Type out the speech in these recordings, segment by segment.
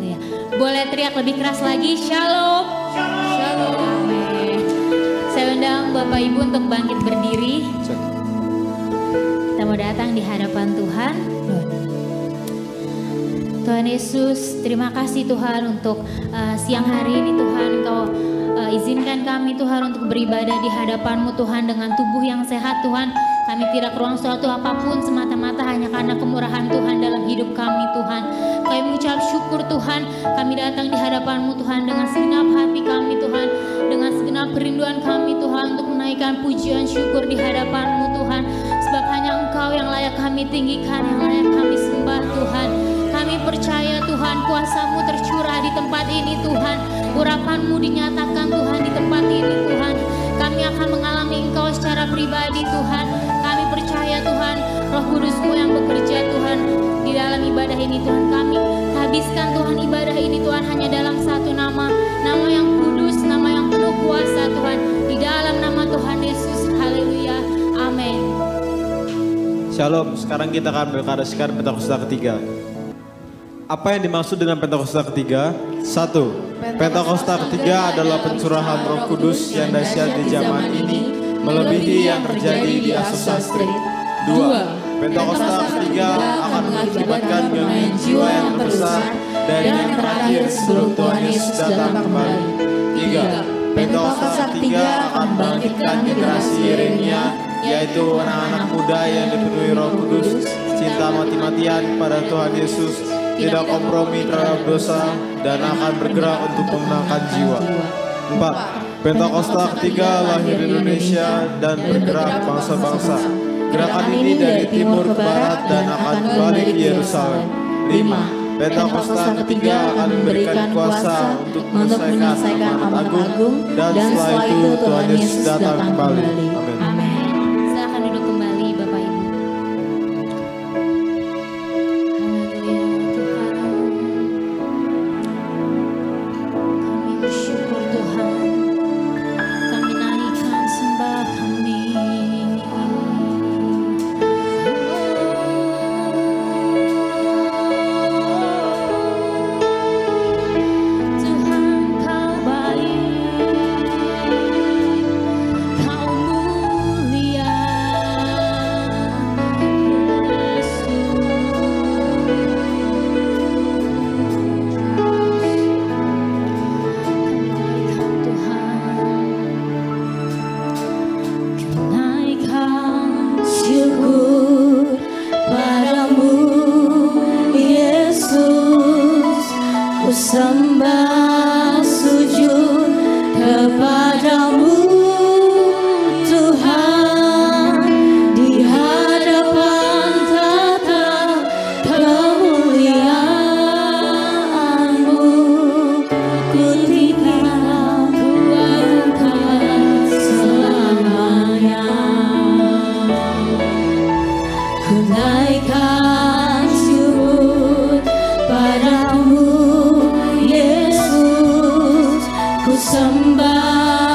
Haleluya. Boleh teriak lebih keras lagi, Shalom. Shalom. Amin. Saya undang Bapak Ibu untuk bangkit berdiri. Kita mau datang di hadapan Tuhan. Tuhan Yesus, terima kasih Tuhan untuk siang hari ini Tuhan. Engkau izinkan kami Tuhan untuk beribadah di hadapan-Mu Tuhan dengan tubuh yang sehat Tuhan. Kami tidak ruang suatu apapun semata-mata hanya karena kemurahan Tuhan dalam hidup kami Tuhan. Kami mengucap syukur Tuhan. Kami datang di hadapan-Mu Tuhan dengan segenap hati kami Tuhan. Dengan segenap kerinduan kami Tuhan untuk menaikkan pujian syukur di hadapan-Mu Tuhan. Sebab hanya Engkau yang layak kami tinggikan, yang layak kami sembah Tuhan. Kami percaya Tuhan kuasa-Mu tercurah di tempat ini Tuhan. Urapan-Mu dinyatakan Tuhan di tempat ini Tuhan. Kami akan mengalami Engkau secara pribadi Tuhan. Kami percaya Tuhan Roh Kudus-Mu yang bekerja Tuhan di dalam ibadah ini Tuhan. Kami habiskan Tuhan ibadah ini Tuhan hanya dalam satu nama. Nama yang kudus, nama yang penuh kuasa Tuhan. Di dalam nama Tuhan Yesus. Haleluya. Amin. Shalom, sekarang kita akan berkaraskan Pentakosta ketiga. Apa yang dimaksud dengan Pentakosta ketiga? 1. Pentakosta ketiga adalah pencurahan Roh Kudus yang dahsyat di zaman ini, melebihi yang terjadi di Azusa Street. 2. Pentakosta ketiga akan mengakibatkan gangguan jiwa yang terbesar dan yang terakhir sebelum Tuhan Yesus datang kembali. 3. Pentakosta ketiga akan membangkitkan generasi Yeremia, yaitu anak-anak muda yang dipenuhi Roh Kudus, cinta mati-matian pada Tuhan Yesus, tidak kompromi terhadap dosa, dan akan bergerak untuk memenangkan jiwa. 4. Pentakosta ketiga lahir di Indonesia dan bergerak bangsa-bangsa. Gerakan ini dari timur ke barat dan akan kembali ke Yerusalem. 5. Pentakosta ketiga akan memberikan kuasa untuk menyelesaikan amanat agung, dan setelah itu Tuhan Yesus datang kembali. Amin. Silakan duduk kembali Bapak Ibu. Sembah sujud kepadamu Tuhan, di hadapan tata kemuliaan-Mu, ku tinggikan, ku agungkan selamanya. Ku naikkan syukur padamu Yesus, ku sembah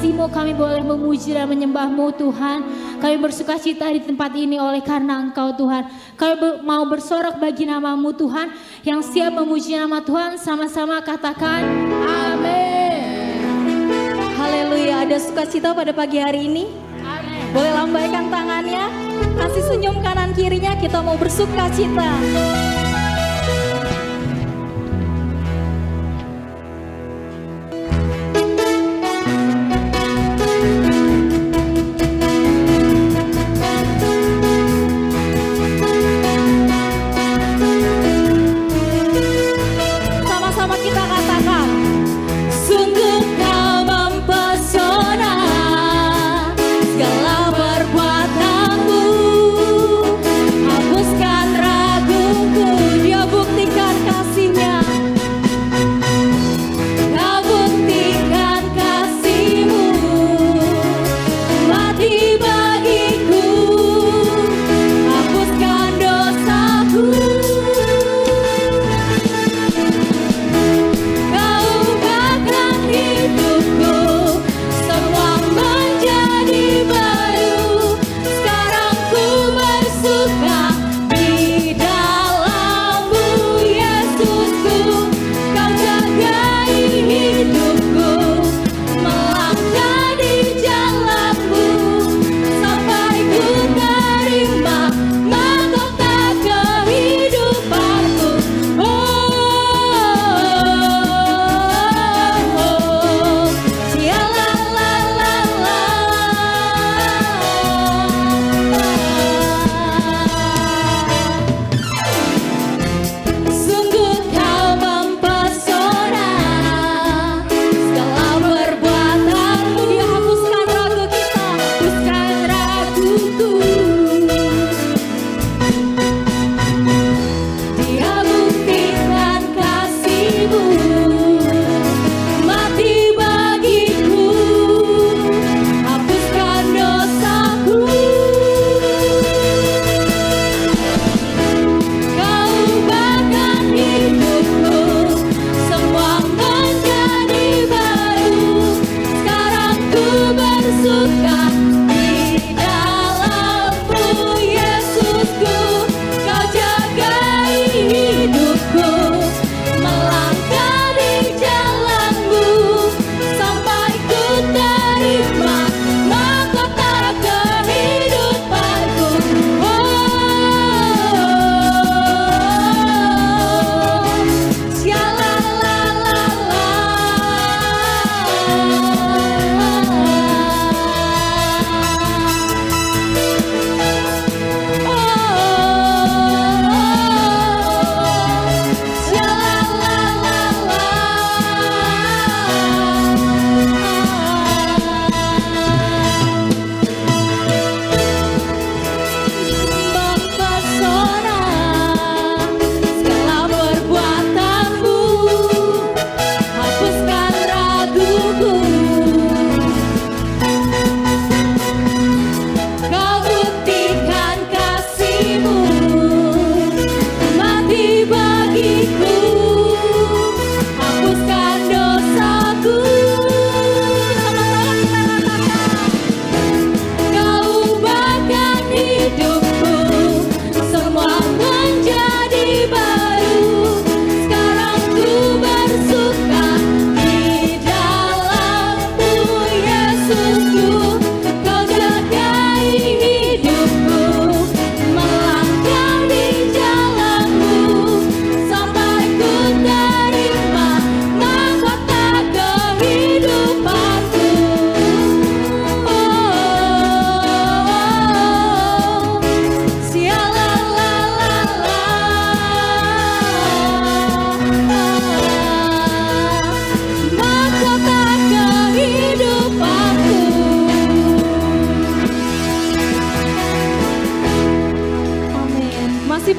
kasih-Mu kami boleh memuji dan menyembah-Mu Tuhan. Kami bersuka cita di tempat ini oleh karena Engkau Tuhan. Kami mau bersorak bagi nama-Mu Tuhan. Yang siap memuji nama Tuhan sama-sama katakan amin. Haleluya, ada sukacita pada pagi hari ini. Amin. Boleh lambaikan tangannya, kasih senyum kanan kirinya, kita mau bersukacita.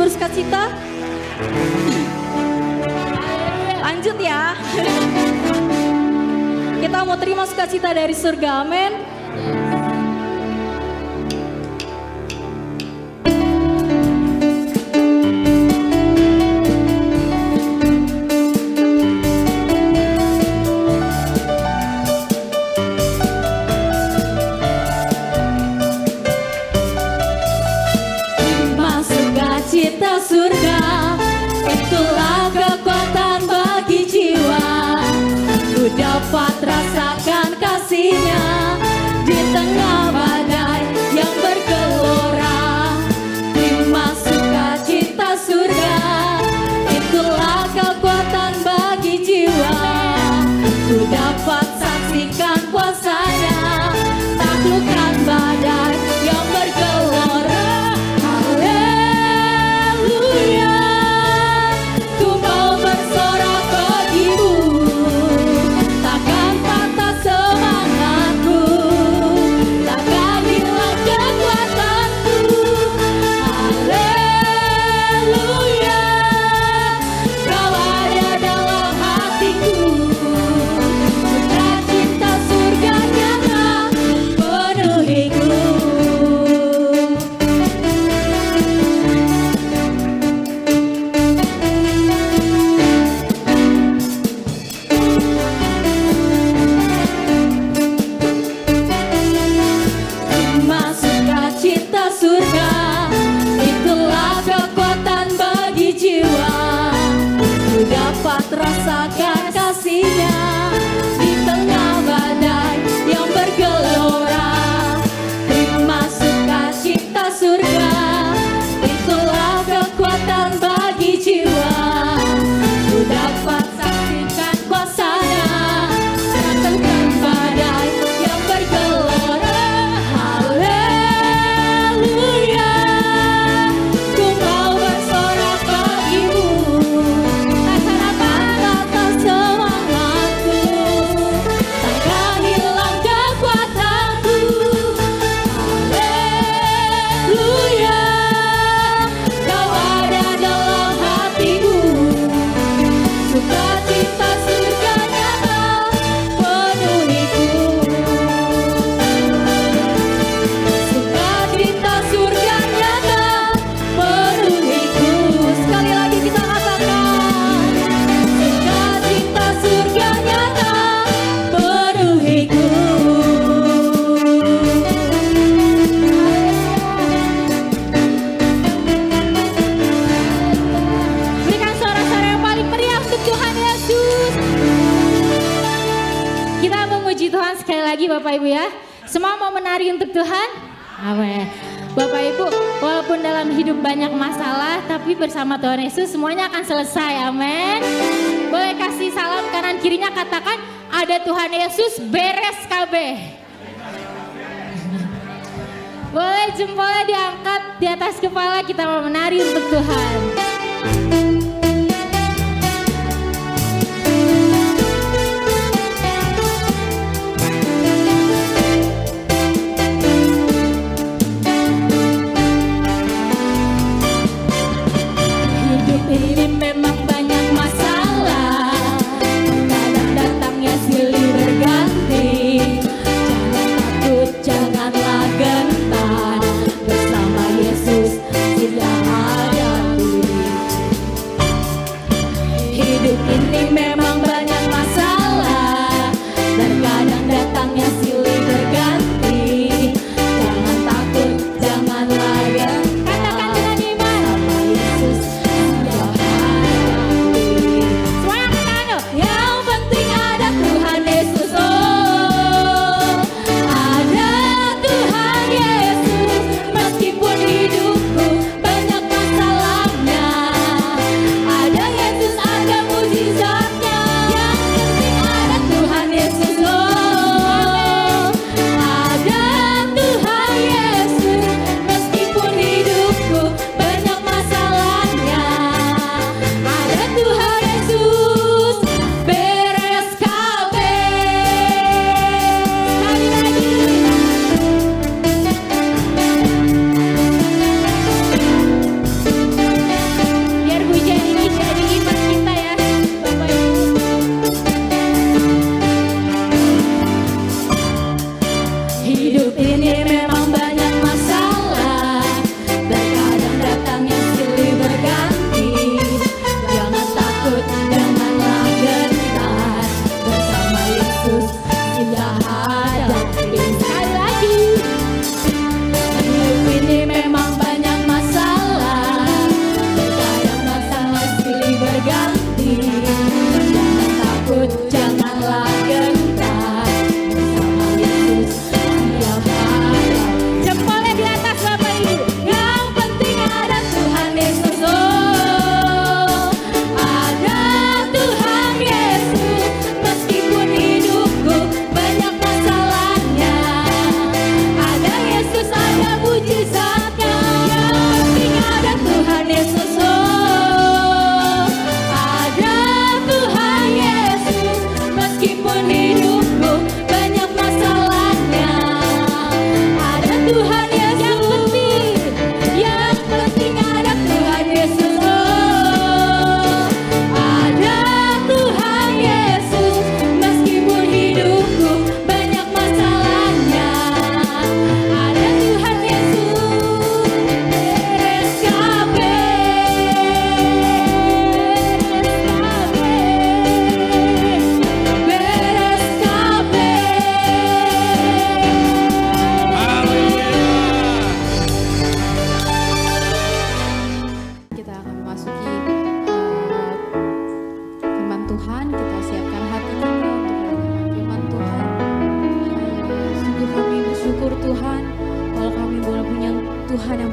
bersukacita. Lanjut ya. Kita mau terima sukacita dari surga, amin. kasih-Nya di tengah badai yang bergelora. Terima sukacita surga, itulah kekuatan bagi jiwa. Ku dapat saksikan kuasa-Nya, taklukkan badai yang bergelora. Haleluya, ku mau bersorak bagimu, takkan patah semangatku, takkan hilang kekuatanku. Haleluya, kau ada dalam hatiku, sukacita surga nyata penuhiku. Terima sukacita surga, itulah kekuatan bagi jiwa. Ku dapat rasakan kasih-Nya di tengah badai yang bergelora. Terima sukacita surga, itulah kekuatan bagi jiwa. Ku dapat saksikan kuasa-Nya, taklukkan badai yang bergelora. Haleluya, ku mau bersorak bagimu, takkan patah semangatku, takkan hilang kekuatanku. Haleluya, kau ada dalam hatiku, sukacita surga nyata penuhiku. Sukacita surga nyata penuhiku. Sekali lagi kita katakan, sukacita surga nyata penuhiku. Berikan suara-suara yang paling meriah untuk Tuhan Yesus. Kita memuji Tuhan sekali lagi Bapak Ibu ya. Semua mau menari untuk Tuhan? Amin. Bapak Ibu, walaupun dalam hidup banyak masalah, tapi bersama Tuhan Yesus semuanya akan selesai. Amin. Boleh kasih salam kanan kirinya, katakan ada Tuhan Yesus beres KB. Boleh jempolnya diangkat di atas kepala, kita mau menari untuk Tuhan. Hidup ini memang banyak masalah, kadang datangnya silih berganti. Jangan takut, janganlah gentar, bersama Yesus tidak hadapi.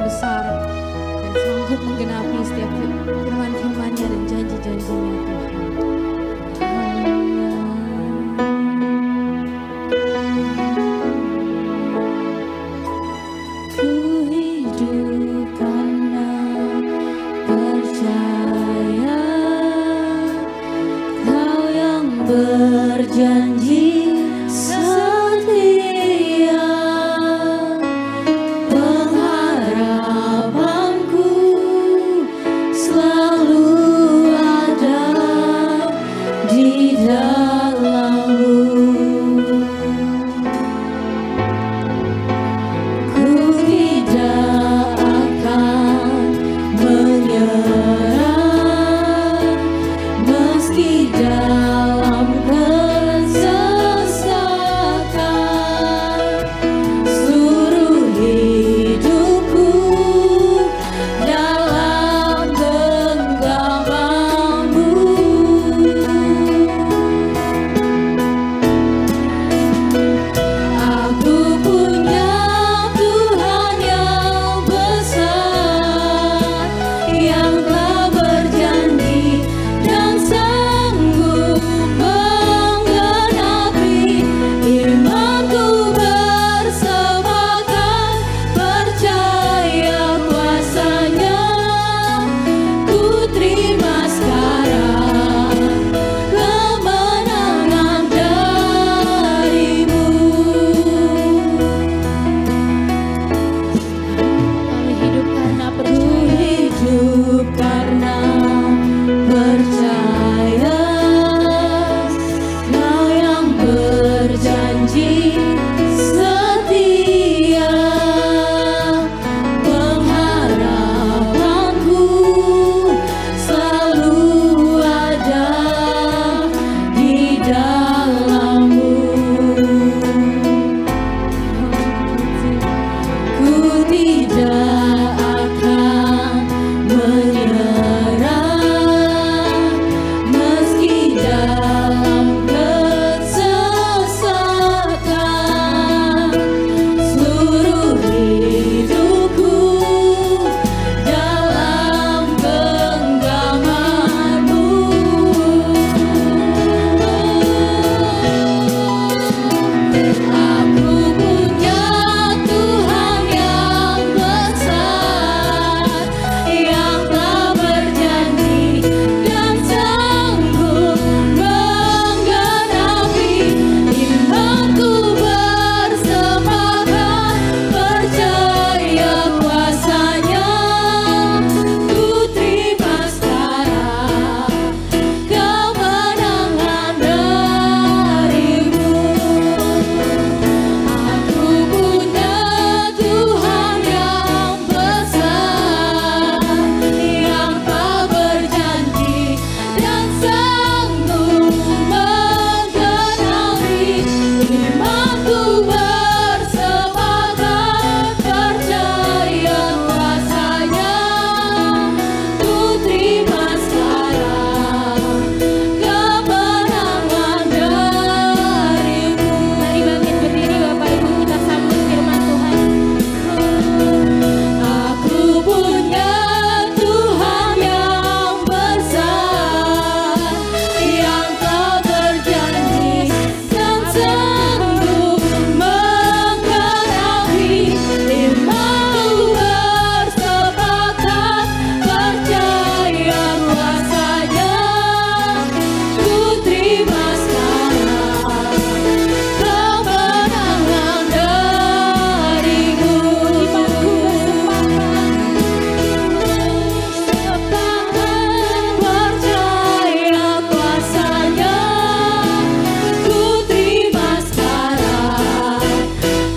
besar dan sanggup menggenapi setiap firman-firman-Nya dan janji-janji-Nya Tuhan. Ku hidup karena percaya Kau yang berjanji setia, pengharapanku selalu ada di dalam-Mu. Ku tidak akan menyerah meski dalam kesesatan. Seluruh hidupku dalam genggaman-Mu. Aku punya Tuhan yang besar, yang telah berjanji dan sanggup menggenapi. Imanku bersepakat percaya kuasa-Nya. Ku terima sekarang kemenangan dari-Mu. Kami hidup karena percaya Kau yang berjanji setia, pengharapanku selalu ada di dalam-Mu. Ku tidak akan menyerah meski dalam kesesatan. Seluruh hidupku dalam genggaman-Mu. Aku punya Tuhan yang besar, yang telah berjanji dan sanggup menggenapi. Imanku bersepakat percaya kuasa-Nya. Ku terima sekarang kemenangan dari-Mu. Aku punya Tuhan yang besar, yang telah berjanji dan sanggup menggenapi. Imanku bersepakat percaya kuasa-Nya. Ku terima sekarang kemenangan dari-Mu. Mari bangkit berdiri Bapak Ibu, kita sambut firman Tuhan. Aku punya Tuhan yang besar, yang telah berjanji dan sanggup menggenapi. Imanku bersepakat percaya kuasa-Nya. Ku terima sekarang kemenangan dari-Mu. Percaya kuasa-Nya. Ku terima sekarang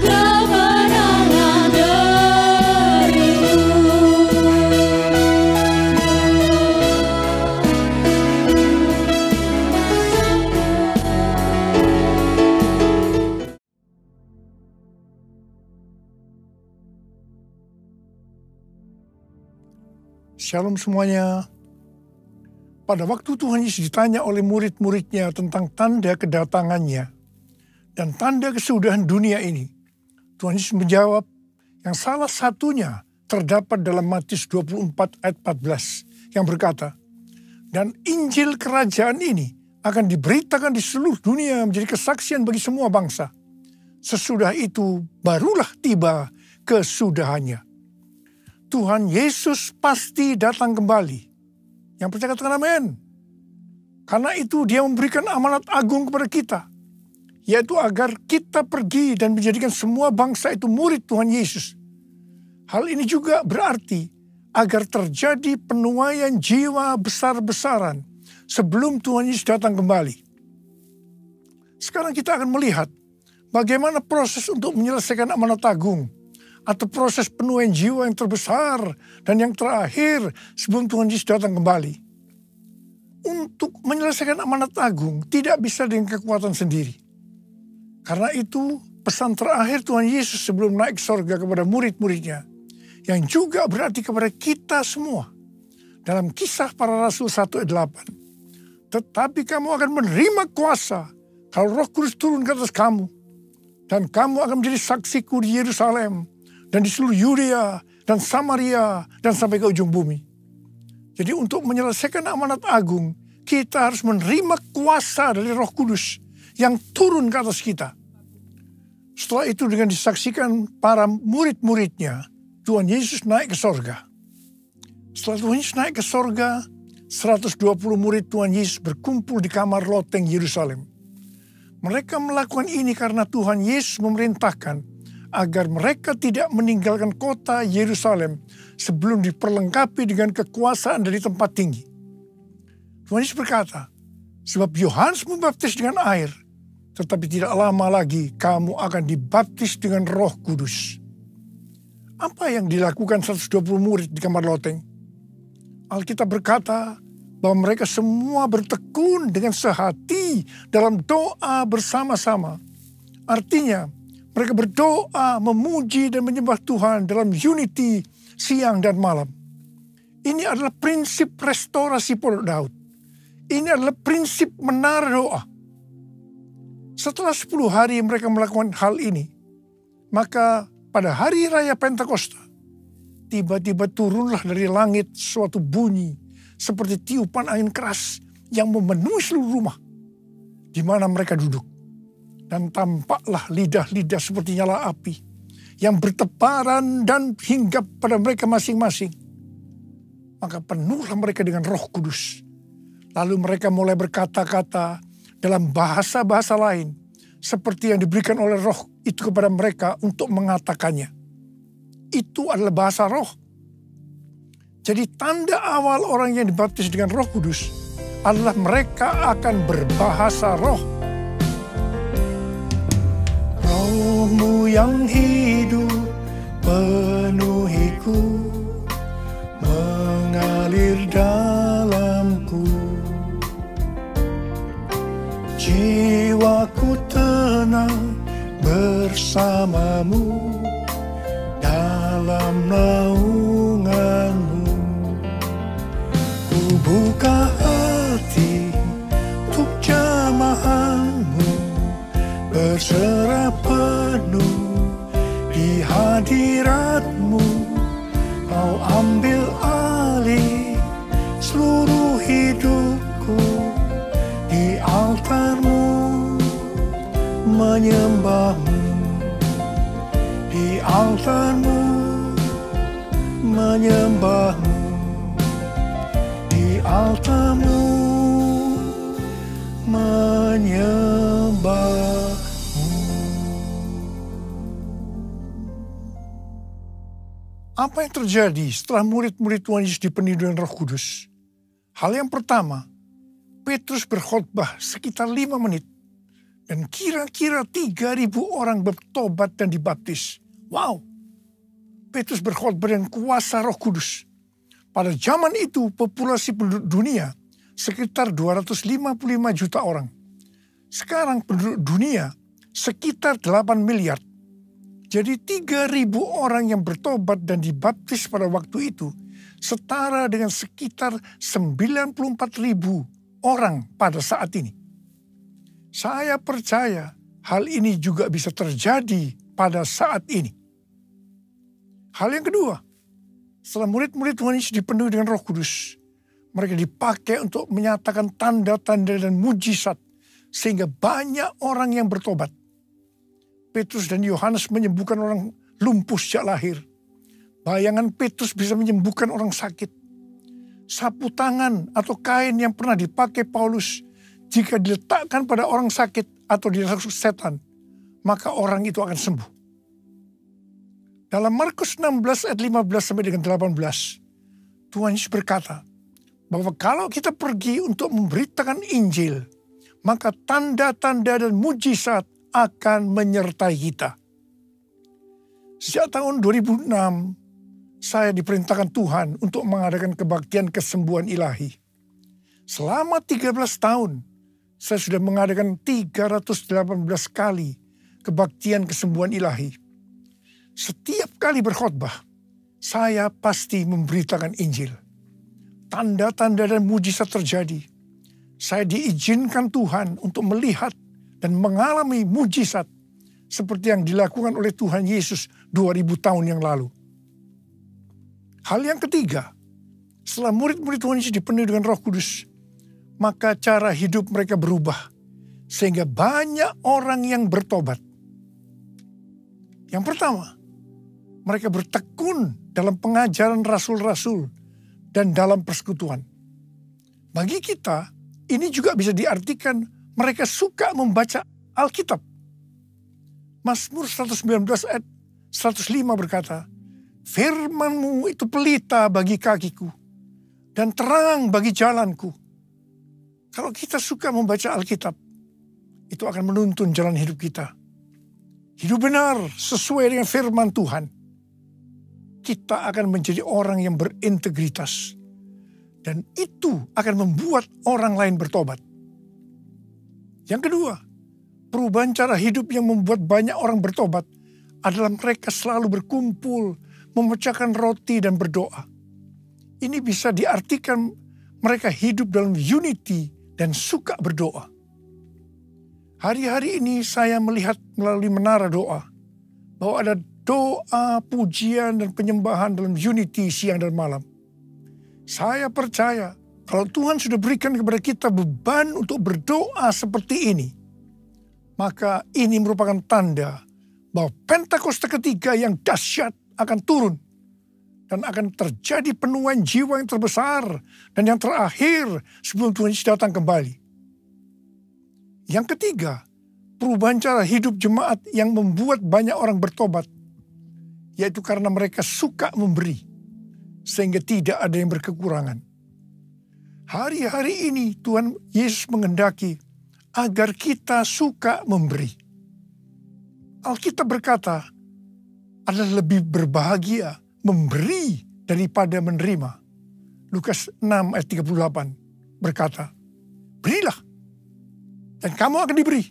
kemenangan dari-Mu. Shalom semuanya. Pada waktu Tuhan Yesus ditanya oleh murid-muridnya tentang tanda kedatangannya dan tanda kesudahan dunia ini, Tuhan Yesus menjawab yang salah satunya terdapat dalam Matius 24 ayat 14 yang berkata, dan Injil kerajaan ini akan diberitakan di seluruh dunia menjadi kesaksian bagi semua bangsa. Sesudah itu barulah tiba kesudahannya. Tuhan Yesus pasti datang kembali. Yang percaya katakan amin. Karena itu dia memberikan amanat agung kepada kita, yaitu agar kita pergi dan menjadikan semua bangsa itu murid Tuhan Yesus. Hal ini juga berarti agar terjadi penuaian jiwa besar-besaran sebelum Tuhan Yesus datang kembali. Sekarang kita akan melihat bagaimana proses untuk menyelesaikan amanat agung atau proses penuaian jiwa yang terbesar dan yang terakhir sebelum Tuhan Yesus datang kembali. Untuk menyelesaikan amanat agung tidak bisa dengan kekuatan sendiri. Karena itu pesan terakhir Tuhan Yesus sebelum naik ke sorga kepada murid-muridnya, yang juga berarti kepada kita semua. Dalam Kisah Para Rasul 1 ayat 8. Tetapi kamu akan menerima kuasa kalau Roh Kudus turun ke atas kamu. Dan kamu akan menjadi saksiku di Yerusalem dan di seluruh Yudea dan Samaria dan sampai ke ujung bumi. Jadi untuk menyelesaikan amanat agung, kita harus menerima kuasa dari Roh Kudus yang turun ke atas kita. Setelah itu dengan disaksikan para murid-muridnya, Tuhan Yesus naik ke sorga. Setelah Tuhan Yesus naik ke sorga, 120 murid Tuhan Yesus berkumpul di kamar loteng Yerusalem. Mereka melakukan ini karena Tuhan Yesus memerintahkan agar mereka tidak meninggalkan kota Yerusalem sebelum diperlengkapi dengan kekuasaan dari tempat tinggi. Tuhan Yesus berkata, sebab Yohanes membaptis dengan air, tetapi tidak lama lagi kamu akan dibaptis dengan Roh Kudus. Apa yang dilakukan 120 murid di kamar loteng? Alkitab berkata bahwa mereka semua bertekun dengan sehati dalam doa bersama-sama. Artinya, mereka berdoa, memuji dan menyembah Tuhan dalam unity siang dan malam. Ini adalah prinsip restorasi Pondok Daud. Ini adalah prinsip menara doa. Setelah 10 hari mereka melakukan hal ini, maka pada hari raya Pentakosta, tiba-tiba turunlah dari langit suatu bunyi seperti tiupan angin keras yang memenuhi seluruh rumah di mana mereka duduk. Dan tampaklah lidah-lidah seperti nyala api yang bertebaran dan hinggap pada mereka masing-masing. Maka penuhlah mereka dengan Roh Kudus. Lalu mereka mulai berkata-kata dalam bahasa-bahasa lain seperti yang diberikan oleh Roh itu kepada mereka untuk mengatakannya. Itu adalah bahasa Roh. Jadi tanda awal orang yang dibaptis dengan Roh Kudus adalah mereka akan berbahasa roh. Rohmu yang hidup penuhiku, mengalir dalamku. Jiwaku tenang bersamamu dalam naunganmu. Ku buka hati untuk jamahanmu, berserah penuh di hadiratmu. Kau ambil alih seluruh hidupku, di altarmu menyembahmu, di altarmu menyembahmu, di altarmu menyembahmu. Apa yang terjadi setelah murid-murid Tuhan Yesus dipenuhi dengan Roh Kudus? Hal yang pertama, Petrus berkhotbah sekitar 5 menit. Dan kira-kira 3.000 orang bertobat dan dibaptis. Wow! Petrus berkhotbah dengan kuasa Roh Kudus. Pada zaman itu populasi penduduk dunia sekitar 255 juta orang. Sekarang penduduk dunia sekitar 8 miliar. Jadi 3.000 orang yang bertobat dan dibaptis pada waktu itu setara dengan sekitar 94.000 orang pada saat ini. Saya percaya hal ini juga bisa terjadi pada saat ini. Hal yang kedua, Setelah murid-murid Tuhan Yesus dipenuhi dengan Roh Kudus, mereka dipakai untuk menyatakan tanda-tanda dan mujizat sehingga banyak orang yang bertobat. Petrus dan Yohanes menyembuhkan orang lumpuh sejak lahir. Bayangan Petrus bisa menyembuhkan orang sakit. Sapu tangan atau kain yang pernah dipakai Paulus, jika diletakkan pada orang sakit atau dirasuk setan, maka orang itu akan sembuh. Dalam Markus 16 ayat 15 sampai dengan 18, Tuhan Yesus berkata bahwa kalau kita pergi untuk memberitakan Injil, maka tanda-tanda dan mujizat akan menyertai kita. Sejak tahun 2006, saya diperintahkan Tuhan untuk mengadakan kebaktian kesembuhan ilahi. Selama 13 tahun, saya sudah mengadakan 318 kali kebaktian kesembuhan ilahi. Setiap kali berkhotbah, saya pasti memberitakan Injil. Tanda-tanda dan mujizat terjadi. Saya diizinkan Tuhan untuk melihat dan mengalami mujizat seperti yang dilakukan oleh Tuhan Yesus 2000 tahun yang lalu. Hal yang ketiga, setelah murid-murid Tuhan Yesus dipenuhi dengan Roh Kudus, maka cara hidup mereka berubah sehingga banyak orang yang bertobat. Yang pertama, mereka bertekun dalam pengajaran rasul-rasul dan dalam persekutuan. Bagi kita, ini juga bisa diartikan mereka suka membaca Alkitab. Mazmur 119 ayat 105 berkata, "Firman-Mu itu pelita bagi kakiku dan terang bagi jalanku." Kalau kita suka membaca Alkitab, itu akan menuntun jalan hidup kita. Hidup benar sesuai dengan firman Tuhan. Kita akan menjadi orang yang berintegritas. Dan itu akan membuat orang lain bertobat. Yang kedua, perubahan cara hidup yang membuat banyak orang bertobat adalah mereka selalu berkumpul, memecahkan roti dan berdoa. Ini bisa diartikan mereka hidup dalam unity dan suka berdoa. Hari-hari ini saya melihat melalui menara doa bahwa ada doa, pujian, dan penyembahan dalam unity siang dan malam. Saya percaya kalau Tuhan sudah berikan kepada kita beban untuk berdoa seperti ini, maka ini merupakan tanda bahwa Pentakosta ketiga yang dahsyat akan turun. Dan akan terjadi penuaian jiwa yang terbesar dan yang terakhir sebelum Tuhan Yesus datang kembali. Yang ketiga, perubahan cara hidup jemaat yang membuat banyak orang bertobat, yaitu karena mereka suka memberi, sehingga tidak ada yang berkekurangan. Hari-hari ini Tuhan Yesus menghendaki agar kita suka memberi. Alkitab berkata, adalah lebih berbahagia memberi daripada menerima. Lukas 6 ayat 38 berkata, "Berilah, dan kamu akan diberi.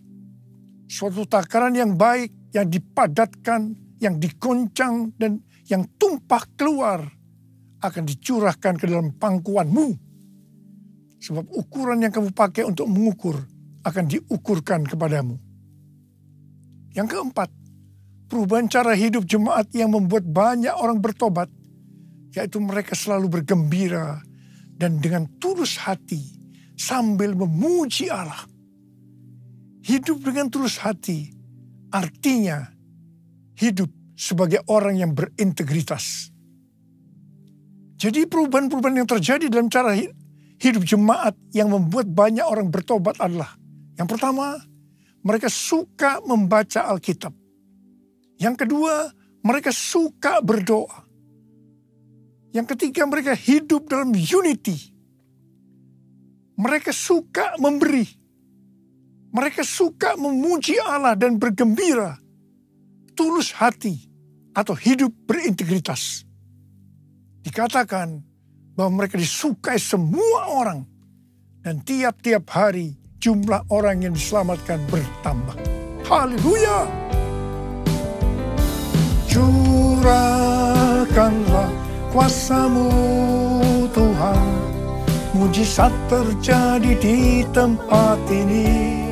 Suatu takaran yang baik, yang dipadatkan, yang dikoncang, dan yang tumpah keluar akan dicurahkan ke dalam pangkuanmu. Sebab ukuran yang kamu pakai untuk mengukur akan diukurkan kepadamu." Yang keempat, perubahan cara hidup jemaat yang membuat banyak orang bertobat, yaitu mereka selalu bergembira dan dengan tulus hati sambil memuji Allah. Hidup dengan tulus hati artinya hidup sebagai orang yang berintegritas. Jadi perubahan-perubahan yang terjadi dalam cara hidup jemaat yang membuat banyak orang bertobat adalah, yang pertama, mereka suka membaca Alkitab. Yang kedua, mereka suka berdoa. Yang ketiga, mereka hidup dalam unity. Mereka suka memberi. Mereka suka memuji Allah dan bergembira. Tulus hati atau hidup berintegritas. Dikatakan bahwa mereka disukai semua orang. Dan tiap-tiap hari jumlah orang yang diselamatkan bertambah. Haleluya! Curahkanlah kuasa-Mu Tuhan, mujizat terjadi di tempat ini.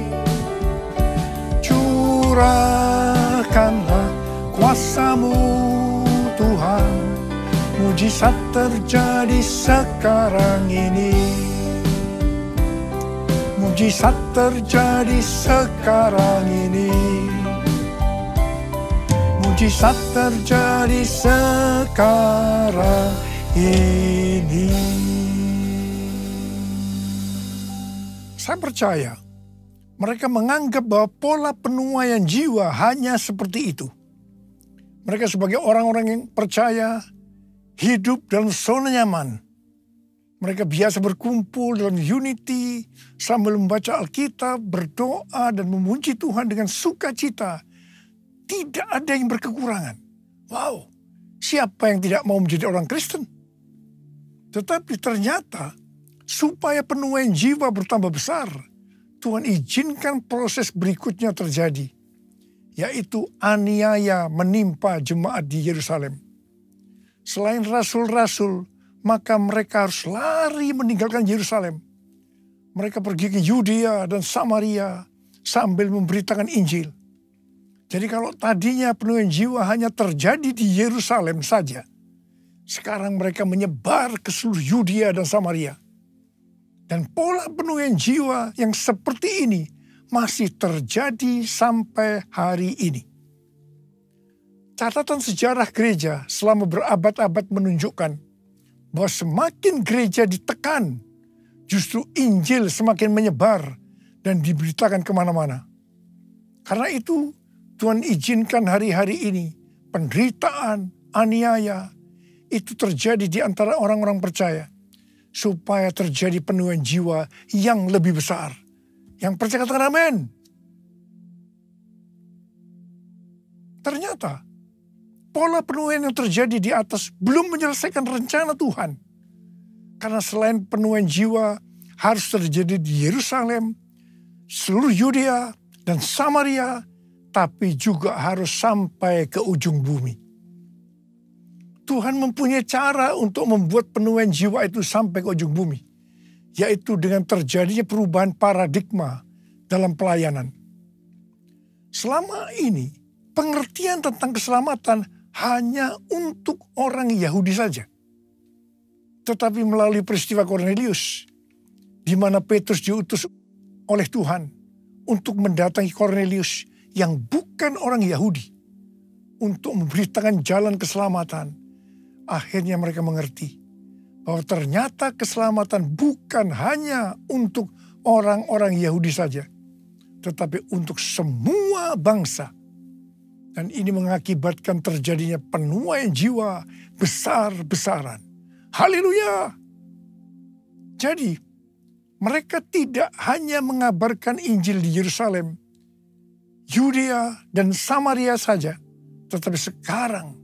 Curahkanlah kuasa-Mu Tuhan, Mujizat terjadi sekarang ini. Mujizat terjadi sekarang ini. Mujizat terjadi sekarang ini. Saya percaya mereka menganggap bahwa pola penuaian jiwa hanya seperti itu. Mereka sebagai orang-orang yang percaya hidup dalam zona nyaman. Mereka biasa berkumpul dalam unity sambil membaca Alkitab, berdoa dan memuji Tuhan dengan sukacita. Tidak ada yang berkekurangan. Wow, siapa yang tidak mau menjadi orang Kristen? Tetapi ternyata supaya penuaian jiwa bertambah besar, Tuhan izinkan proses berikutnya terjadi, yaitu aniaya menimpa jemaat di Yerusalem. Selain rasul-rasul, maka mereka harus lari meninggalkan Yerusalem. Mereka pergi ke Yudea dan Samaria sambil memberitakan Injil. Jadi kalau tadinya penuaian jiwa hanya terjadi di Yerusalem saja, sekarang mereka menyebar ke seluruh Yudea dan Samaria. Dan pola penuaian jiwa yang seperti ini masih terjadi sampai hari ini. Catatan sejarah gereja selama berabad-abad menunjukkan bahwa semakin gereja ditekan, justru Injil semakin menyebar dan diberitakan kemana-mana. Karena itu Tuhan izinkan hari-hari ini penderitaan, aniaya itu terjadi di antara orang-orang percaya, supaya terjadi penuaian jiwa yang lebih besar. Yang percaya katakan amin. Ternyata pola penuaian yang terjadi di atas belum menyelesaikan rencana Tuhan. Karena selain penuaian jiwa harus terjadi di Yerusalem, seluruh Yudea dan Samaria, tapi juga harus sampai ke ujung bumi. Tuhan mempunyai cara untuk membuat penuaian jiwa itu sampai ke ujung bumi, yaitu dengan terjadinya perubahan paradigma dalam pelayanan. Selama ini, pengertian tentang keselamatan hanya untuk orang Yahudi saja. Tetapi melalui peristiwa Kornelius, di mana Petrus diutus oleh Tuhan untuk mendatangi Kornelius yang bukan orang Yahudi, untuk memberitakan jalan keselamatan, akhirnya mereka mengerti bahwa ternyata keselamatan bukan hanya untuk orang-orang Yahudi saja, tetapi untuk semua bangsa. Dan ini mengakibatkan terjadinya penuaian jiwa besar-besaran. Haleluya! Jadi, mereka tidak hanya mengabarkan Injil di Yerusalem, Yudea dan Samaria saja, tetapi sekarang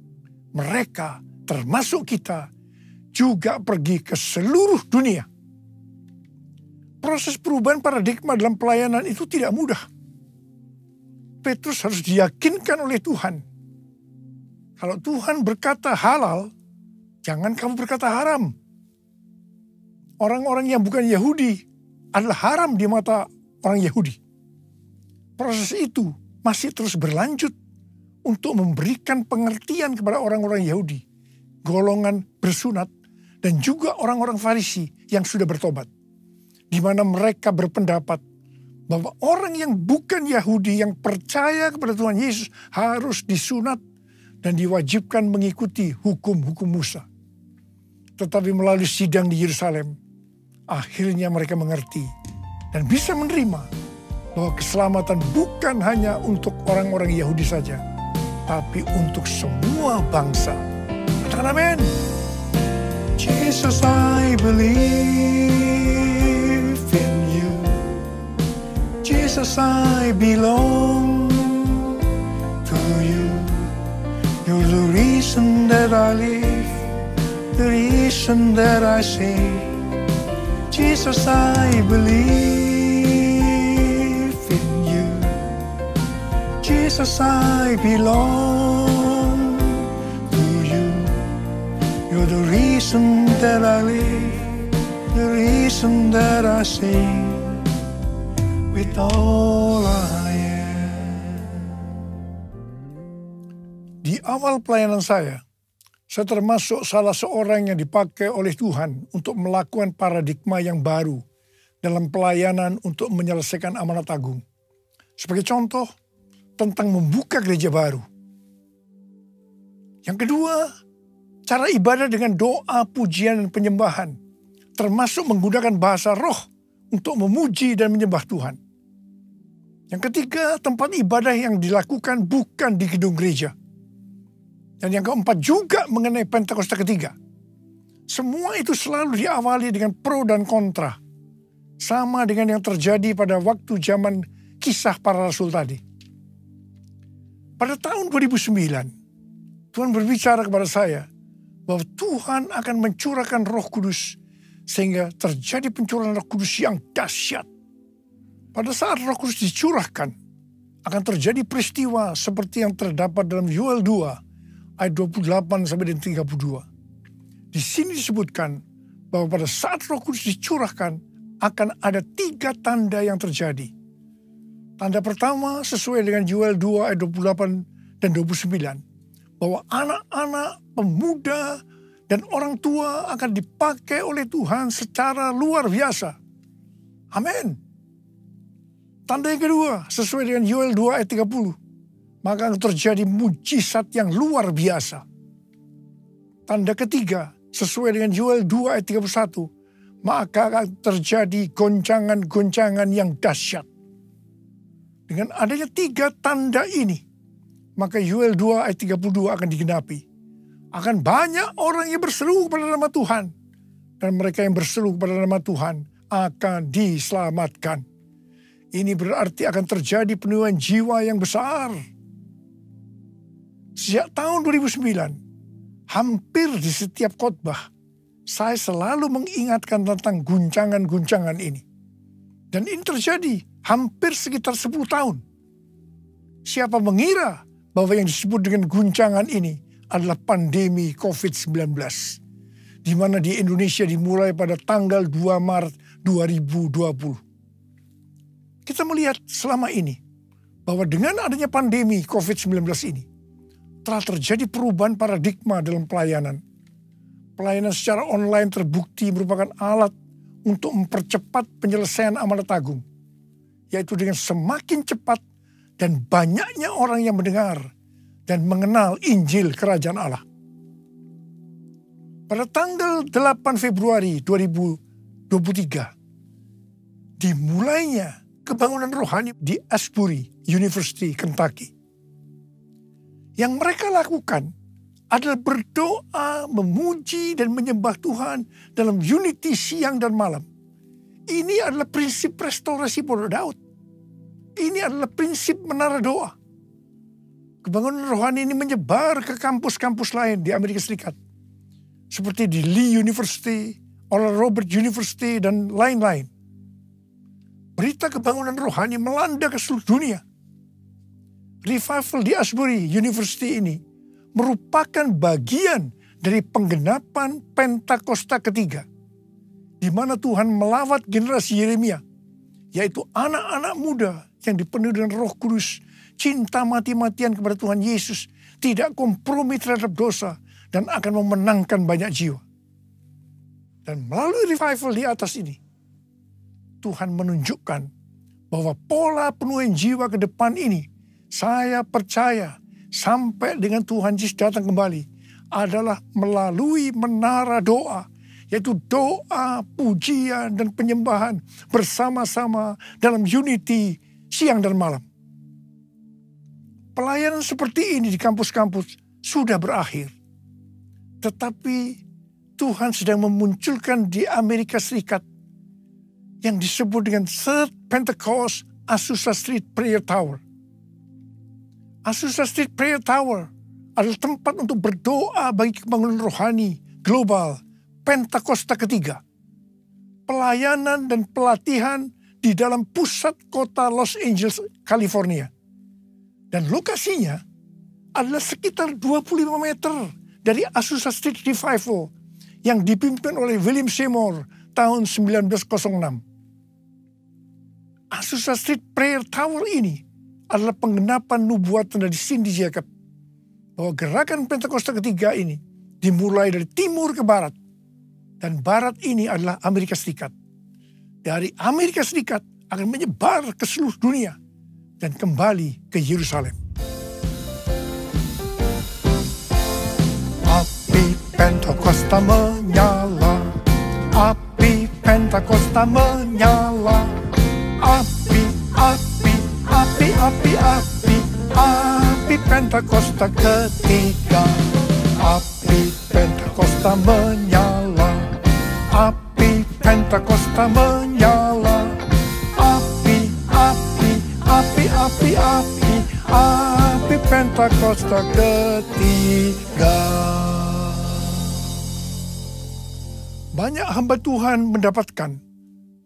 mereka, termasuk kita, juga pergi ke seluruh dunia. Proses perubahan paradigma dalam pelayanan itu tidak mudah. Petrus harus diyakinkan oleh Tuhan. Kalau Tuhan berkata halal, jangan kamu berkata haram. Orang-orang yang bukan Yahudi adalah haram di mata orang Yahudi. Proses itu masih terus berlanjut untuk memberikan pengertian kepada orang-orang Yahudi, golongan bersunat, dan juga orang-orang Farisi yang sudah bertobat. Di mana mereka berpendapat bahwa orang yang bukan Yahudi yang percaya kepada Tuhan Yesus harus disunat dan diwajibkan mengikuti hukum-hukum Musa. Tetapi melalui sidang di Yerusalem, akhirnya mereka mengerti dan bisa menerima bahwa keselamatan bukan hanya untuk orang-orang Yahudi saja, tapi untuk semua bangsa. Katakan amin. Jesus, I believe in you. Jesus, I belong to you. You're the reason that I live, the reason that I sing. Jesus, I believe in you. Jesus, I belong to you. You're the reason that I live, the reason that I sing. With all I am. Di awal pelayanan saya, Saya termasuk salah seorang yang dipakai oleh Tuhan untuk melakukan paradigma yang baru dalam pelayanan untuk menyelesaikan amanat agung. Sebagai contoh, tentang membuka gereja baru. Yang kedua, cara ibadah dengan doa, pujian, dan penyembahan, termasuk menggunakan bahasa roh untuk memuji dan menyembah Tuhan. Yang ketiga, tempat ibadah yang dilakukan bukan di gedung gereja. Dan yang keempat juga mengenai Pentakosta ketiga. Semua itu selalu diawali dengan pro dan kontra. Sama dengan yang terjadi pada waktu zaman kisah para rasul tadi. Pada tahun 2009, Tuhan berbicara kepada saya bahwa Tuhan akan mencurahkan Roh Kudus sehingga terjadi pencurahan Roh Kudus yang dahsyat. Pada saat Roh Kudus dicurahkan, akan terjadi peristiwa seperti yang terdapat dalam Yoel 2 ayat 28 sampai dengan 32. Di sini disebutkan bahwa pada saat Roh Kudus dicurahkan akan ada 3 tanda yang terjadi. Tanda pertama sesuai dengan Yoel 2 ayat 28 dan 29. Bahwa anak-anak, pemuda, dan orang tua akan dipakai oleh Tuhan secara luar biasa. Amin. Tanda yang kedua sesuai dengan Yoel 2 ayat 30. Maka akan terjadi mujizat yang luar biasa. Tanda ketiga sesuai dengan Yoel 2 ayat 31. Maka akan terjadi goncangan-goncangan yang dahsyat. Dengan adanya 3 tanda ini, maka Yoel 2 ayat 32 akan digenapi. Akan banyak orang yang berseru kepada nama Tuhan. Dan mereka yang berseru kepada nama Tuhan akan diselamatkan. Ini berarti akan terjadi penuaian jiwa yang besar. Sejak tahun 2009, hampir di setiap khotbah, saya selalu mengingatkan tentang guncangan-guncangan ini. Dan ini terjadi hampir sekitar 10 tahun. Siapa mengira bahwa yang disebut dengan guncangan ini adalah pandemi COVID-19. Di mana di Indonesia dimulai pada tanggal 2 Maret 2020. Kita melihat selama ini bahwa dengan adanya pandemi COVID-19 ini, telah terjadi perubahan paradigma dalam pelayanan. Pelayanan secara online terbukti merupakan alat untuk mempercepat penyelesaian amanat agung. Yaitu dengan semakin cepat dan banyaknya orang yang mendengar dan mengenal Injil Kerajaan Allah. Pada tanggal 8 Februari 2023, dimulainya kebangunan rohani di Asbury University, Kentucky. Yang mereka lakukan adalah berdoa, memuji, dan menyembah Tuhan dalam unity siang dan malam. Ini adalah prinsip restorasi Pondok Daud. Ini adalah prinsip menara doa. Kebangunan rohani ini menyebar ke kampus-kampus lain di Amerika Serikat. Seperti di Lee University, Oral Roberts University, dan lain-lain. Berita kebangunan rohani melanda ke seluruh dunia. Revival di Asbury University ini merupakan bagian dari penggenapan Pentakosta ketiga, di mana Tuhan melawat generasi Yeremia, yaitu anak-anak muda yang dipenuhi dengan Roh Kudus, cinta mati-matian kepada Tuhan Yesus, tidak kompromi terhadap dosa, dan akan memenangkan banyak jiwa. Dan melalui revival di atas ini, Tuhan menunjukkan bahwa pola penuaian jiwa ke depan ini, saya percaya sampai dengan Tuhan Yesus datang kembali adalah melalui menara doa, yaitu doa, pujian, dan penyembahan bersama-sama dalam unity siang dan malam. Pelayanan seperti ini di kampus-kampus sudah berakhir. Tetapi Tuhan sedang memunculkan di Amerika Serikat yang disebut dengan Third Pentecost Azusa Street Prayer Tower. Azusa Street Prayer Tower adalah tempat untuk berdoa bagi kebangunan rohani global Pentakosta ketiga. Pelayanan dan pelatihan di dalam pusat kota Los Angeles, California. Dan lokasinya adalah sekitar 25 meter dari Azusa Street Revival yang dipimpin oleh William Seymour tahun 1906. Azusa Street Prayer Tower ini adalah penggenapan nubuatan dari Cindy Jacob bahwa gerakan Pentakosta ketiga ini dimulai dari timur ke barat. Dan barat ini adalah Amerika Serikat. Dari Amerika Serikat akan menyebar ke seluruh dunia dan kembali ke Yerusalem. Api Pentakosta menyala, api Pentakosta menyala, api, api, api, api, api, api Pentakosta ketiga, api Pentakosta menyala, api Pentakosta menyala, api, api, api, api, api, api Pentakosta ketiga. Banyak hamba Tuhan mendapatkan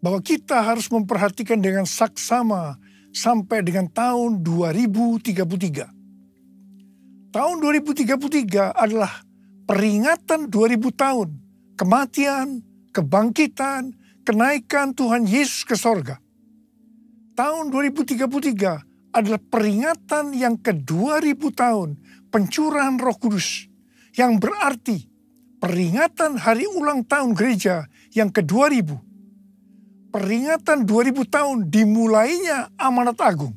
bahwa kita harus memperhatikan dengan saksama sampai dengan tahun 2033. Tahun 2033 adalah peringatan 2000 tahun kematian, kebangkitan, kenaikan Tuhan Yesus ke sorga. Tahun 2033 adalah peringatan yang ke-2000 tahun pencurahan Roh Kudus, yang berarti peringatan hari ulang tahun gereja yang ke-2000. Peringatan 2000 tahun dimulainya amanat agung.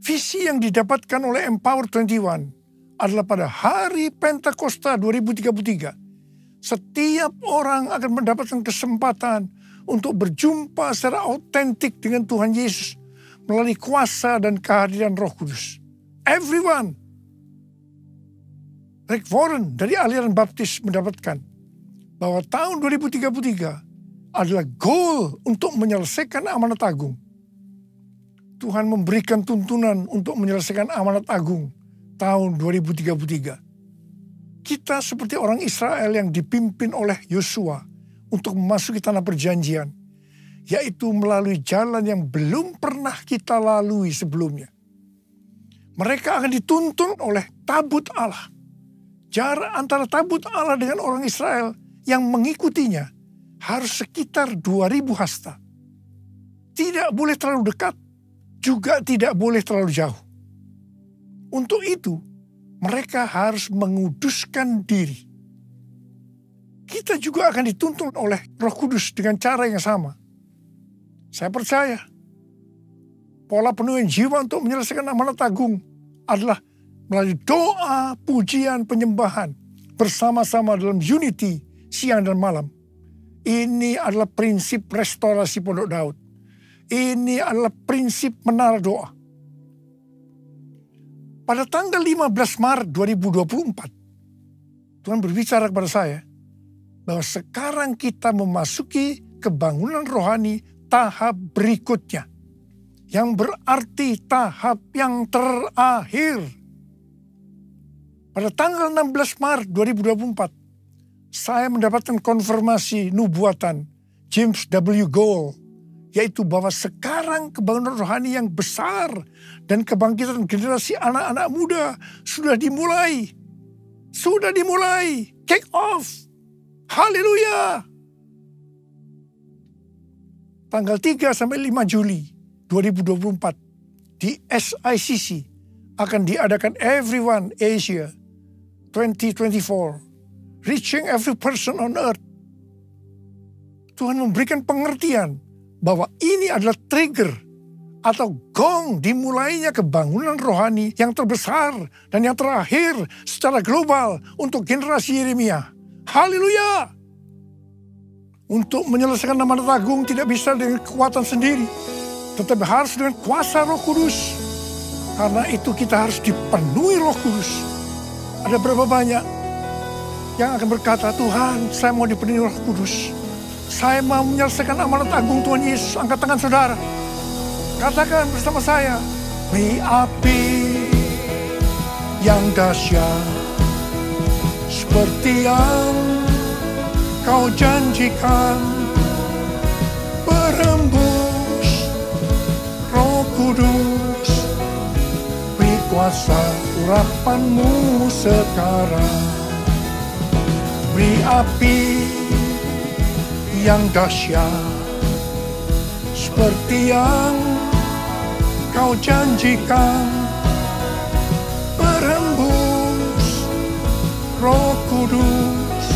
Visi yang didapatkan oleh Empower 21 adalah pada hari Pentakosta 2033. Setiap orang akan mendapatkan kesempatan untuk berjumpa secara autentik dengan Tuhan Yesus melalui kuasa dan kehadiran Roh Kudus. Everyone. Rick Warren dari aliran baptis mendapatkan bahwa tahun 2033 adalah goal untuk menyelesaikan amanat agung. Tuhan memberikan tuntunan untuk menyelesaikan amanat agung tahun 2033. Kita seperti orang Israel yang dipimpin oleh Yosua untuk memasuki tanah perjanjian, yaitu melalui jalan yang belum pernah kita lalui sebelumnya. Mereka akan dituntun oleh tabut Allah. Jarak antara tabut Allah dengan orang Israel yang mengikutinya harus sekitar 2000 hasta. Tidak boleh terlalu dekat, juga tidak boleh terlalu jauh. Untuk itu, mereka harus menguduskan diri. Kita juga akan dituntun oleh Roh Kudus dengan cara yang sama. Saya percaya, pola penuhan jiwa untuk menyelesaikan amanat agung adalah melalui doa, pujian, penyembahan bersama-sama dalam unity siang dan malam. Ini adalah prinsip restorasi Pondok Daud. Ini adalah prinsip menara doa. Pada tanggal 15 Maret 2024, Tuhan berbicara kepada saya bahwa sekarang kita memasuki kebangunan rohani tahap berikutnya, yang berarti tahap yang terakhir. Pada tanggal 16 Maret 2024, saya mendapatkan konfirmasi nubuatan James W. Gould, yaitu bahwa sekarang kebangunan rohani yang besar dan kebangkitan generasi anak-anak muda sudah dimulai. Sudah dimulai. Kick off. Haleluya. Tanggal 3 sampai 5 Juli 2024 di SICC akan diadakan Everyone Asia 2024, Reaching Every Person on Earth. Tuhan memberikan pengertian bahwa ini adalah trigger atau gong dimulainya kebangunan rohani yang terbesar dan yang terakhir secara global untuk generasi Yeremia. Haleluya! Untuk menyelesaikan amanat agung tidak bisa dengan kekuatan sendiri, tetapi harus dengan kuasa Roh Kudus. Karena itu kita harus dipenuhi Roh Kudus. Ada berapa banyak yang akan berkata, Tuhan, saya mau dipenuhi Roh Kudus. Saya mau menyelesaikan amanat agung Tuhan Yesus. Angkat tangan saudara. Katakan bersama saya, beri api yang dahsyat seperti yang kau janjikan, berembus Roh Kudus, beri kuasa urapanmu sekarang. Beri api yang dahsyat seperti yang kau janjikan, berembus Roh Kudus,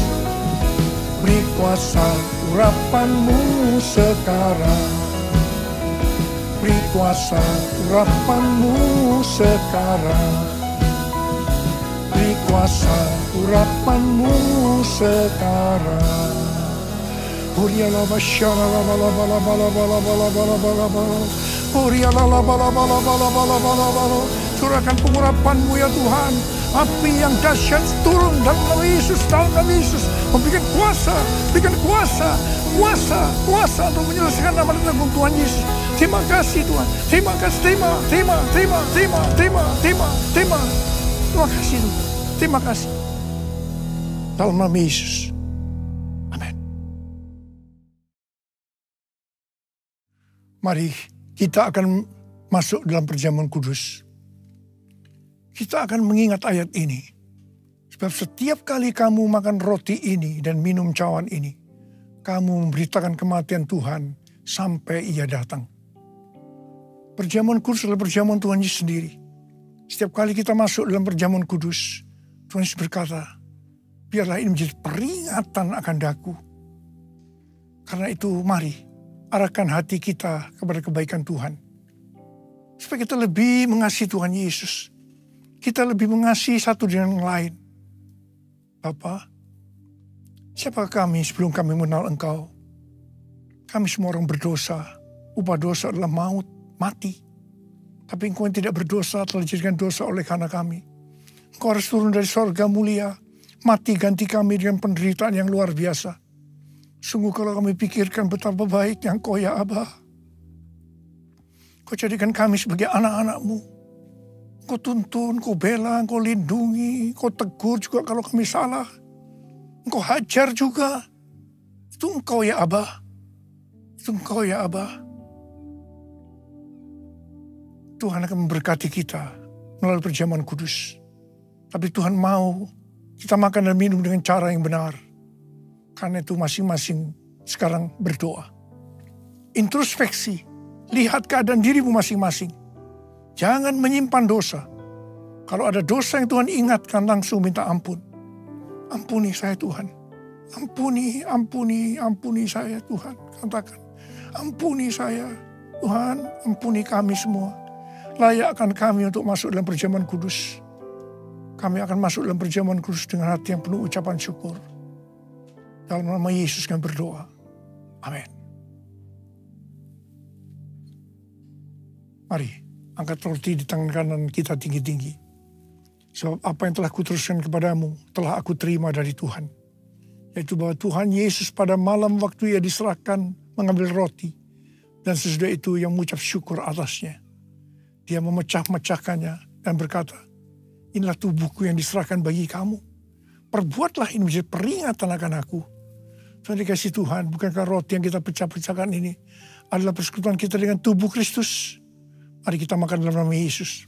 beri kuasa urapan-Mu sekarang. Beri kuasa urapan-Mu sekarang. Beri kuasa urapan-Mu sekarang. Curahkan pengurapan-Mu ya Tuhan. Api yang dahsyat turun dalam nama Yesus, dalam nama Yesus. Memberikan kuasa, berikan kuasa, kuasa untuk menyelesaikan nama dan tanggung Tuhan Yesus. Terima kasih Tuhan, terima kasih, terima kasih Tuhan, terima kasih. Dalam nama Yesus. Amin. Mari kita akan masuk dalam perjamuan kudus. Kita akan mengingat ayat ini. Sebab setiap kali kamu makan roti ini dan minum cawan ini, kamu memberitakan kematian Tuhan sampai Ia datang. Perjamuan kudus adalah perjamuan Tuhan Yesus sendiri. Setiap kali kita masuk dalam perjamuan kudus, Tuhan Yesus berkata, biarlah ini menjadi peringatan akan daku. Karena itu mari arahkan hati kita kepada kebaikan Tuhan. Supaya kita lebih mengasihi Tuhan Yesus. Kita lebih mengasihi satu dengan yang lain. Bapa, siapakah kami sebelum kami mengenal Engkau? Kami semua orang berdosa. Upah dosa adalah maut, mati. Tapi Engkau yang tidak berdosa telah dijadikan dosa oleh karena kami. Engkau harus turun dari sorga mulia. Mati ganti kami dengan penderitaan yang luar biasa. Sungguh kalau kami pikirkan betapa baiknya Engkau ya Abah. Kau jadikan kami sebagai anak-anak-Mu. Kau tuntun, kau bela, kau lindungi, kau tegur juga kalau kami salah. Engkau hajar juga. Itu Engkau ya Abah. Itu Engkau ya Abah. Tuhan akan memberkati kita melalui perjamuan kudus. Tapi Tuhan mau kita makan dan minum dengan cara yang benar. Karena itu masing-masing sekarang berdoa. Introspeksi. Lihat keadaan dirimu masing-masing. Jangan menyimpan dosa. Kalau ada dosa yang Tuhan ingatkan, langsung minta ampun. Ampuni saya Tuhan. Ampuni saya Tuhan. Katakan, ampuni saya Tuhan, ampuni kami semua. Layakkan kami untuk masuk dalam perjamuan kudus. Kami akan masuk dalam perjamuan kudus dengan hati yang penuh ucapan syukur. Dalam nama Yesus kami berdoa. Amin. Mari. Angkat roti di tangan kanan kita tinggi-tinggi. Sebab apa yang telah kuteruskan kepadamu, telah aku terima dari Tuhan. Yaitu bahwa Tuhan Yesus pada malam waktu Ia diserahkan mengambil roti. Dan sesudah itu Ia mengucap syukur atasnya. Dia memecah-mecahkannya dan berkata, inilah tubuhku yang diserahkan bagi kamu. Perbuatlah ini menjadi peringatan akan aku. Tuhan dikasih Tuhan, bukankah roti yang kita pecah-pecahkan ini adalah persekutuan kita dengan tubuh Kristus? Mari kita makan dalam nama Yesus.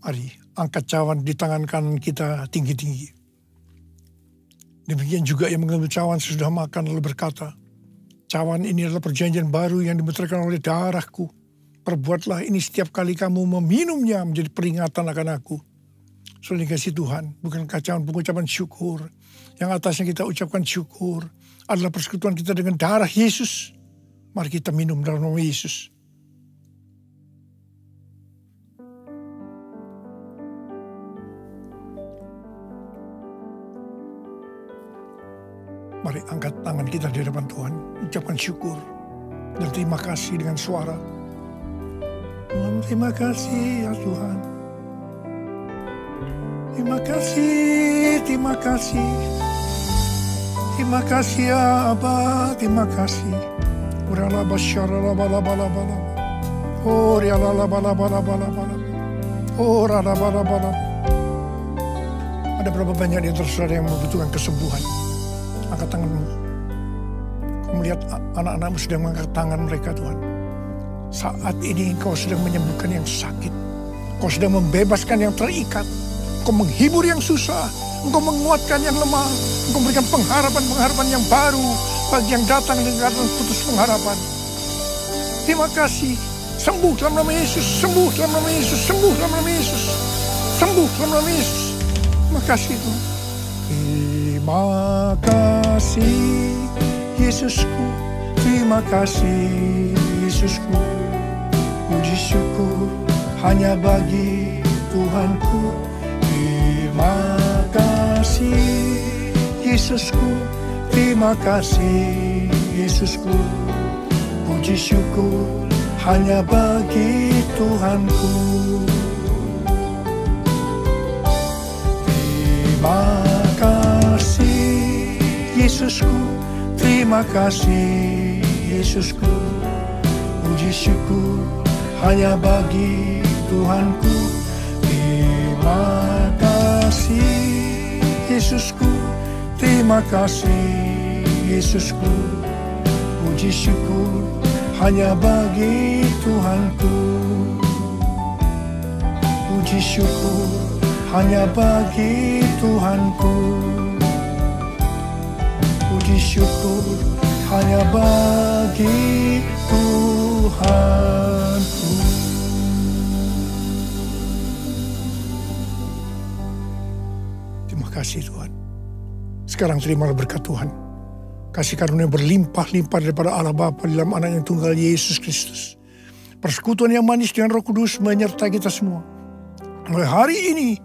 Mari angkat cawan di tangan kanan kita tinggi-tinggi. Demikian juga yang mengambil cawan sesudah makan lalu berkata, cawan ini adalah perjanjian baru yang dimeteraikan oleh darahku. Perbuatlah ini setiap kali kamu meminumnya menjadi peringatan akan aku. Saudara kasih Tuhan, bukankah cawan pengucapan syukur yang atasnya kita ucapkan syukur adalah persekutuan kita dengan darah Yesus. Mari kita minum dalam nama Yesus. Mari angkat tangan kita di hadapan Tuhan. Ucapkan syukur dan terima kasih dengan suara. Tuhan, terima kasih ya Tuhan. Terima kasih, terima kasih. Terima kasih ya Abah, terima kasih. Urala basyara bala bala bala. Oh riala bala bala bala bala. Oh rala bala bala. Ada berapa banyak di antara saudara yang membutuhkan kesembuhan? Angkat tanganmu. Kau melihat anak-anakmu sedang mengangkat tangan mereka Tuhan. Saat ini Engkau sedang menyembuhkan yang sakit. Kau sedang membebaskan yang terikat. Engkau menghibur yang susah, Engkau menguatkan yang lemah, Engkau memberikan pengharapan-pengharapan yang baru bagi yang datang dengan keadaan putus pengharapan. Terima kasih. Sembuh dalam nama Yesus, sembuh dalam nama Yesus, sembuh dalam nama Yesus, sembuh dalam nama Yesus. Terima kasih Tuhan. Terima kasih Yesusku, terima kasih Yesusku. Puji syukur hanya bagi Tuhanku. Terima kasih Yesusku, terima kasih Yesusku. Puji syukur hanya bagi Tuhanku. Terima kasih Yesusku, terima kasih Yesusku. Puji syukur hanya bagi Tuhanku. Terima kasih Yesusku, terima kasih Yesusku. Puji syukur hanya bagi Tuhanku. Puji syukur hanya bagi Tuhanku. Puji syukur hanya bagi Tuhanku. Terima kasih Tuhan. Sekarang terimalah berkat Tuhan. Kasih karunia berlimpah-limpah daripada Allah Bapa dalam Anak yang tunggal Yesus Kristus. Persekutuan yang manis dengan Roh Kudus menyertai kita semua. Mulai hari ini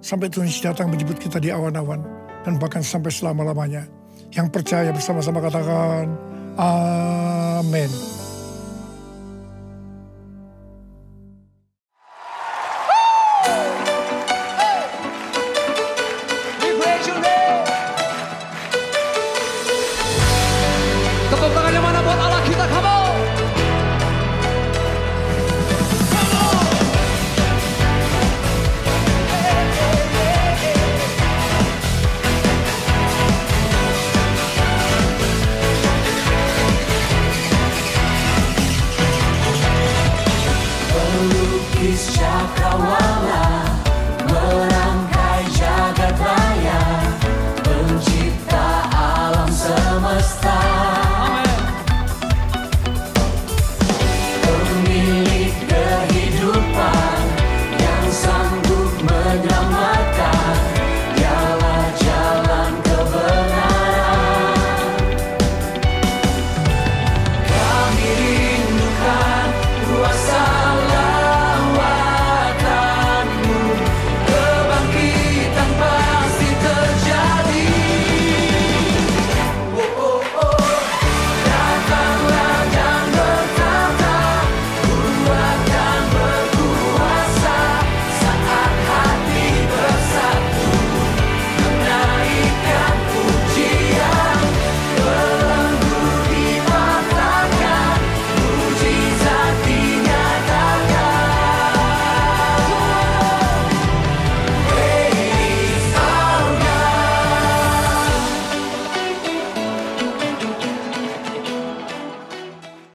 sampai Tuhan Yesus datang menjemput kita di awan-awan dan bahkan sampai selama-lamanya. Yang percaya bersama-sama katakan amin. Tepuk tangannya mana buat Allah kita, come on. Pelukis cakrawala